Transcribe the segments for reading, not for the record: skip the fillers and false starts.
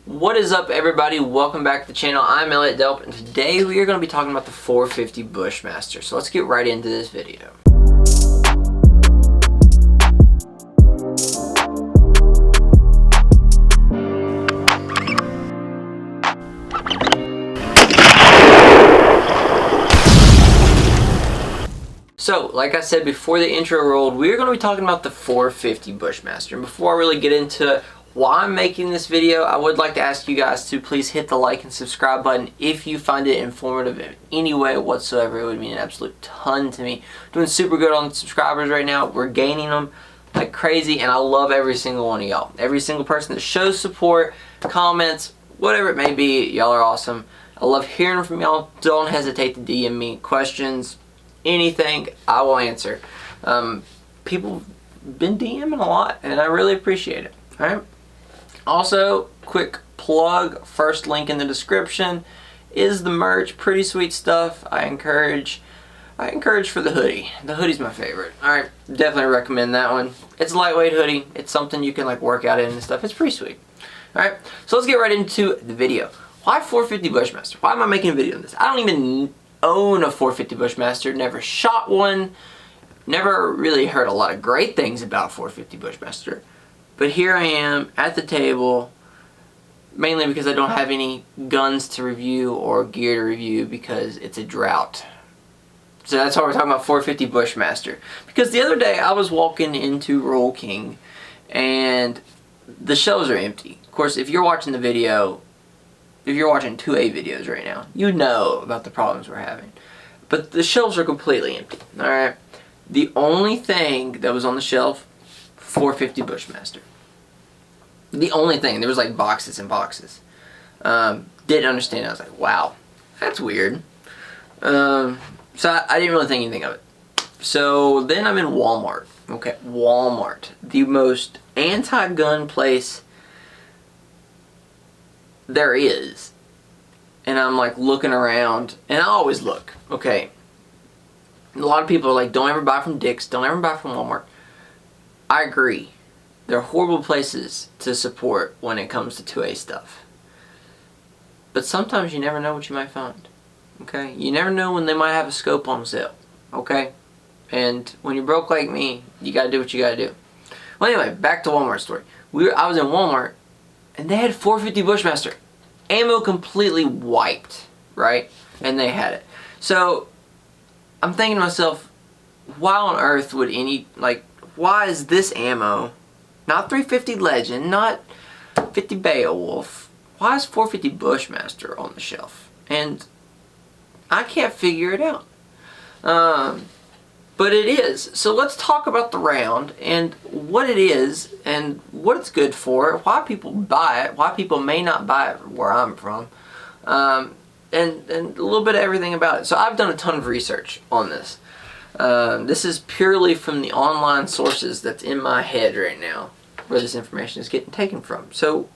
What is up, everybody? Welcome back to the channel. I'm Elliott Delp, and today we are going to be talking about the 450 Bushmaster. So let's get right into this video. So, like I said before the intro rolled, we're going to be talking about the 450 Bushmaster. And before I really get into why I'm making this video, I would like to ask you guys to please hit the like and subscribe button if you find it informative in any way whatsoever. It would mean an absolute ton to me. Doing super good on subscribers right now. We're gaining them like crazy, and I love every single one of y'all. Every single person that shows support, comments, whatever it may be, y'all are awesome. I love hearing from y'all. Don't hesitate to DM me questions, anything, I will answer. People have been DMing a lot, and I really appreciate it. Alright? Also, quick plug, first link in the description is the merch. Pretty sweet stuff. I encourage for the hoodie. The hoodie's my favorite. Alright, definitely recommend that one. It's a lightweight hoodie. It's something you can like work out in and stuff. It's pretty sweet. Alright, so let's get right into the video. Why 450 Bushmaster? Why am I making a video on this? I don't even own a 450 Bushmaster. Never shot one. Never really heard a lot of great things about 450 Bushmaster. But here I am at the table, mainly because I don't have any guns to review or gear to review because it's a drought. So that's why we're talking about 450 Bushmaster. Because the other day I was walking into Roll King and the shelves are empty. Of course, if you're watching the video, if you're watching 2A videos right now, you know about the problems we're having. But the shelves are completely empty. Alright? The only thing that was on the shelf, 450 Bushmaster. The only thing. There was like boxes and boxes. Didn't understand it. I was like, wow, that's weird. So I didn't really think anything of it. So then I'm in Walmart. Okay, Walmart. The most anti-gun place there is. And I'm like looking around. And I always look. Okay. A lot of people are like, don't ever buy from Dick's. Don't ever buy from Walmart. I agree. They're horrible places to support when it comes to 2A stuff. But sometimes you never know what you might find. Okay? You never know when they might have a scope on sale. Okay? And when you're broke like me, you gotta do what you gotta do. Well, anyway, back to Walmart story. I was in Walmart, and they had 450 Bushmaster. Ammo completely wiped. Right? And they had it. So, I'm thinking to myself, why on earth would why is this ammo, not 350 Legend, not 50 Beowulf, why is 450 Bushmaster on the shelf? And I can't figure it out. But it is. So let's talk about the round and what it is and what it's good for, why people buy it, why people may not buy it where I'm from, and a little bit of everything about it. So I've done a ton of research on this. This is purely from the online sources that's in my head right now, where this information is getting taken from. So,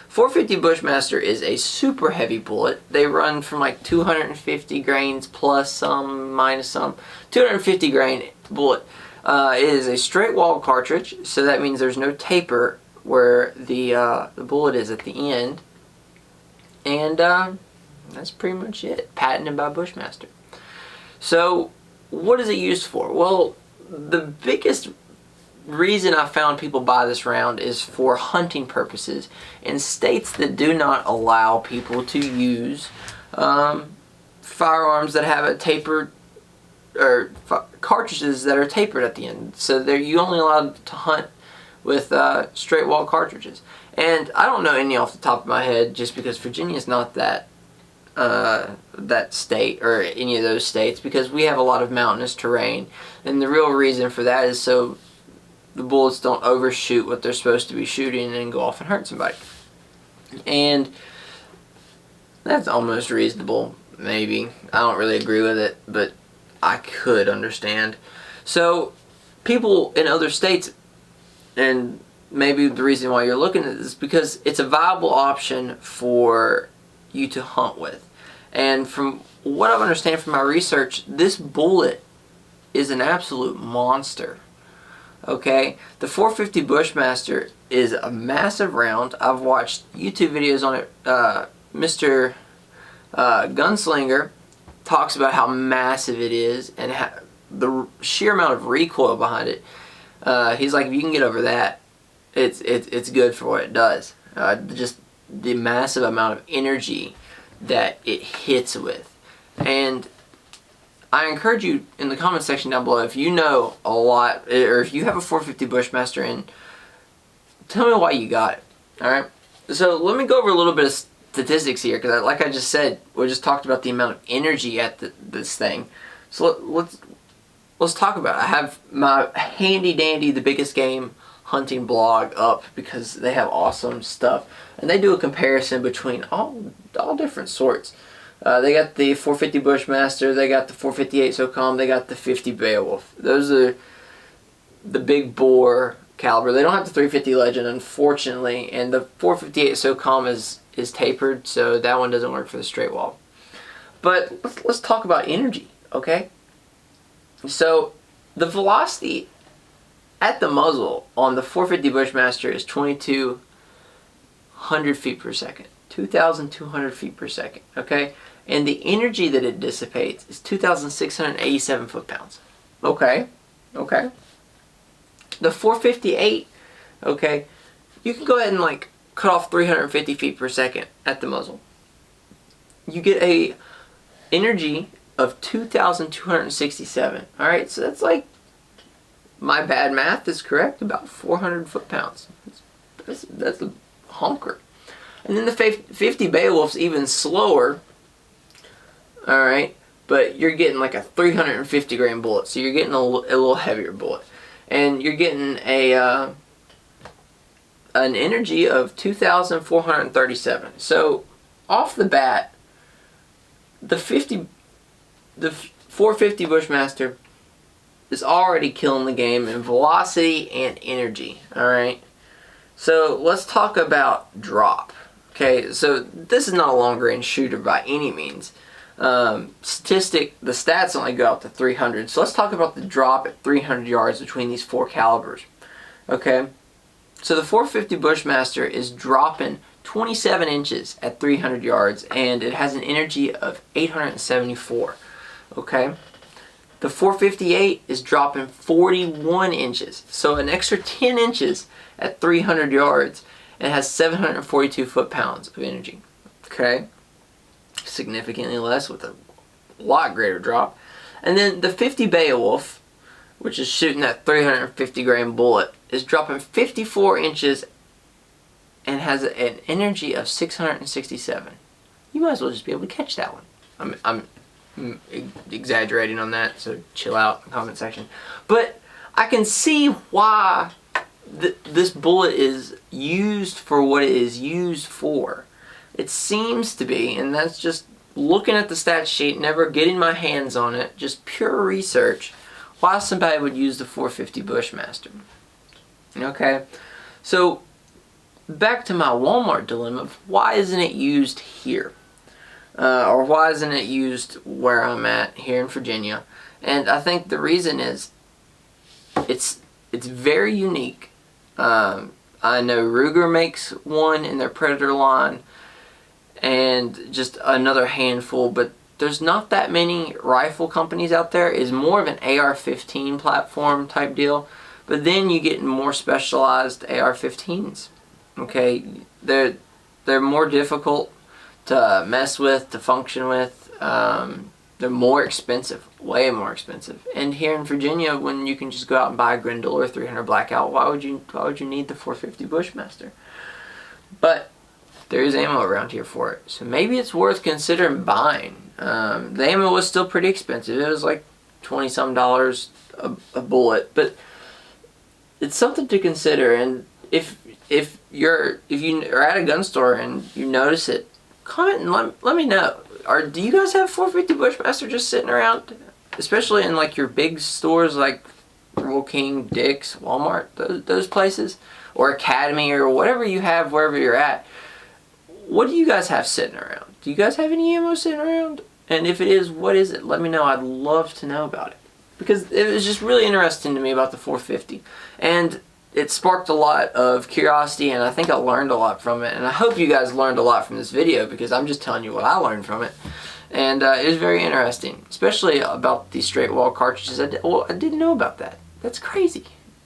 450 Bushmaster is a super heavy bullet. They run from like 250 grains plus some, minus some. 250 grain bullet. It is a straight wall cartridge, so that means there's no taper where the bullet is at the end. And that's pretty much it. Patented by Bushmaster. So, what is it used for? Well, the biggest reason I found people buy this round is for hunting purposes in states that do not allow people to use firearms that have a tapered, or cartridges that are tapered at the end. So you're only allowed to hunt with straight wall cartridges. And I don't know any off the top of my head, just because Virginia's not that state, or any of those states, because we have a lot of mountainous terrain, and the real reason for that is so the bullets don't overshoot what they're supposed to be shooting and go off and hurt somebody. And that's almost reasonable, maybe. I don't really agree with it, but I could understand. So people in other states, and maybe the reason why you're looking at this is because it's a viable option for you to hunt with. And from what I understand from my research, this bullet is an absolute monster. Okay, the 450 Bushmaster is a massive round. I've watched YouTube videos on it. Mr. Gunslinger talks about how massive it is and the sheer amount of recoil behind it. He's like, if you can get over that, it's good for what it does. Just the massive amount of energy that it hits with. And I encourage you in the comment section down below, if you know a lot, or if you have a 450 Bushmaster, and tell me why you got it. Alright, so let me go over a little bit of statistics here, because like I just said, we just talked about the amount of energy at this thing. So let's talk about it. I have my handy dandy The Biggest Game Hunting blog up because they have awesome stuff, and they do a comparison between all different sorts. They got the 450 Bushmaster, they got the 458 SOCOM, they got the 50 Beowulf. Those are the big bore caliber. They don't have the 350 Legend, unfortunately, and the 458 SOCOM is tapered, so that one doesn't work for the straight wall. But let's talk about energy, okay? So the velocity at the muzzle on the 450 Bushmaster is 2,200 feet per second. 2,200 feet per second, okay? And the energy that it dissipates is 2,687 foot-pounds. Okay, okay. The 458, okay, you can go ahead and like cut off 350 feet per second at the muzzle. You get a energy of 2,267. All right, so that's like, my bad math is correct, about 400 foot-pounds. That's a honker. And then the 50 Beowulf's even slower. Alright, but you're getting like a 350 grain bullet, so you're getting a little heavier bullet. And you're getting an energy of 2,437. So, off the bat, the 450 Bushmaster is already killing the game in velocity and energy. Alright, so let's talk about drop. Okay, so this is not a long range shooter by any means. The stats only go up to 300. So let's talk about the drop at 300 yards between these four calibers. Okay, so the 450 Bushmaster is dropping 27 inches at 300 yards, and it has an energy of 874. Okay, the 458 is dropping 41 inches, so an extra 10 inches at 300 yards. It has 742 foot-pounds of energy. Okay, significantly less with a lot greater drop. And then the 50 Beowulf, which is shooting that 350 grain bullet, is dropping 54 inches and has an energy of 667. You might as well just be able to catch that one. I'm exaggerating on that, so chill out in the comment section. But I can see why this bullet is used for what it is used for. It seems to be, and that's just looking at the stat sheet, never getting my hands on it, just pure research, why somebody would use the 450 Bushmaster. Okay, so back to my Walmart dilemma, why isn't it used here? Or why isn't it used where I'm at here in Virginia? And I think the reason is it's very unique. I know Ruger makes one in their Predator line, and just another handful, but there's not that many rifle companies out there. It's more of an AR-15 platform type deal, but then you get more specialized AR-15s. Okay, they're more difficult to mess with, to function with. They're more expensive, way more expensive. And here in Virginia, when you can just go out and buy a Grendel or 300 Blackout, why would you need the 450 Bushmaster? But there is ammo around here for it, so maybe it's worth considering buying. The ammo was still pretty expensive. It was like $20-some a bullet, but it's something to consider. And if you are at a gun store and you notice it, comment and let me know. Do you guys have 450 Bushmaster just sitting around, especially in like your big stores like Rural King, Dick's, Walmart, those places, or Academy, or whatever you have wherever you're at? What do you guys have sitting around? Do you guys have any ammo sitting around? And if it is, what is it? Let me know. I'd love to know about it. because it was just really interesting to me about the 450, and it sparked a lot of curiosity, and I think I learned a lot from it, and I hope you guys learned a lot from this video, because I'm just telling you what I learned from it. And it was very interesting, especially about these straight wall cartridges. I didn't know about that. That's crazy.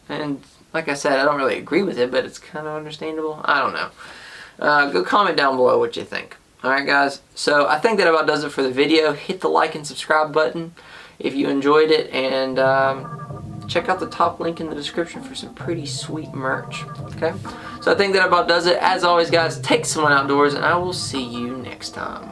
And like I said, I don't really agree with it, but it's kind of understandable. I don't know. Go comment down below what you think. Alright guys, so I think that about does it for the video. Hit the like and subscribe button if you enjoyed it, and check out the top link in the description for some pretty sweet merch. Okay? So I think that about does it. As always guys, take someone outdoors, and I will see you next time.